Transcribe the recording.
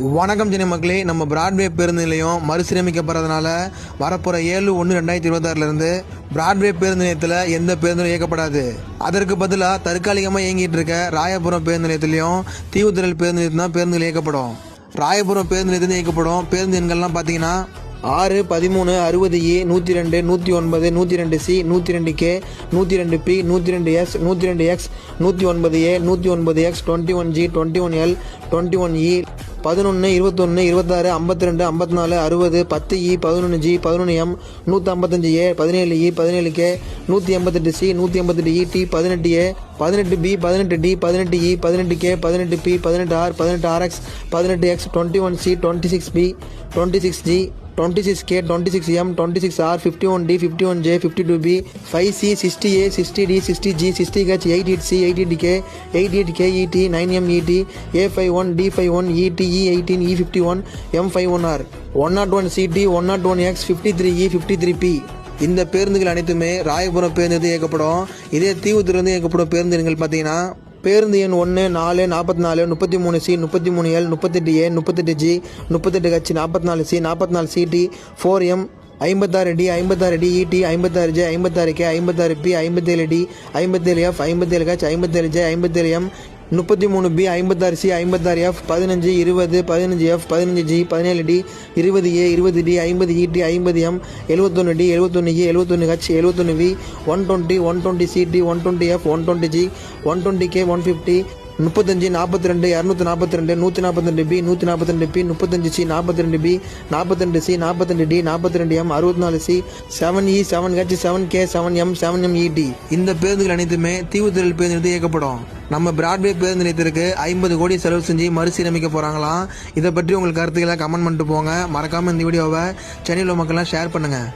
வணக்கம் சென்னை மக்களே. நம்ம பிராட்வே பேருந்து நிலையம் மறுசீரமைக்கப்படுறதுனால வரப்போகிற 7/1/2026 பிராட்வே பேருந்து நிலையத்தில் எந்த பேருந்தும் இயக்கப்படாது. அதற்கு பதிலாக தற்காலிகமாக இயங்கிட்டு இருக்க ராயபுரம் பேருந்து நிலையத்திலையும் தீவுத்திரல் பேருந்து நிலையத்தில் தான் பேருந்துகள் இயக்கப்படும். ராயபுரம் பேருந்து நிலையத்தில் இயக்கப்படும் பேருந்து எண்கள்லாம் பார்த்தீங்கன்னா 6, 13, 60E, 102, 109, 102C, 102K, 102P, 102S, 102X, 109A, 109X, 21G, 21L, 21E, 11, 21, 26, 52, 54, 60, 10E, 11G, 11M, 155A, 17E, 17K, 188C, 188ET, 18A, 18B, 18D, 18E, 18K, 18P, 18R, 18RX, 18X, 21C, 26B, 26G, 26K, 26M, 26R, 51D, 51J, 52B, 5C, 60A, 60D, 60G, 60H, 88C, 88K, 88K, ET, 9M, ET, A51, D51, ET, E18, E51, M51R, 101CT, 101X, 53E, 53P. இந்த பேருந்துகள் அனைத்துமே ராயபுரம் பேருந்து இயக்கப்படும். இதே தீவுத்திலிருந்து இயக்கப்படும் பேருந்து எண்கள் பார்த்தீங்கன்னா பேருந்து எண் 1, 4, 44, 33C, 33L, 38A, 38G, 38H, 44C, 44CT, 4M, 56D, 56D, ET, 56J, 56K, 56P, 57D, 57F, 57H, 57J, 57M, 33B, 56C, 56F, 15, 20, 15F, 15G, 17D, 20A, 20D, 50ET, 50M, 71D, 71E, 71H, 71V, 120, 120CT, 120F, 120G, 120K, 150, 35, 42, 242, 142B, 142P, 35C, 42B, 42C, 42D, 42M, 64C, 7E, 7H, 7K, 7M, 7M, ET. இந்த பேருந்துகள் அனைத்துமே தீவுத்திரல் பேருந்து நிலையத்தில் இயக்கப்படும். நம்ம Broadway பேருந்து நிலையத்திற்கு 50 கோடி செலவு செஞ்சு மறுசீரமைக்க போகிறாங்களாம். இதை பற்றி உங்களுக்கு கருத்துக்களை கமெண்ட் பண்ணிட்டு போங்க. மறக்காமல் இந்த வீடியோவை சென்னையில் மக்கள்லாம் ஷேர் பண்ணுங்கள்.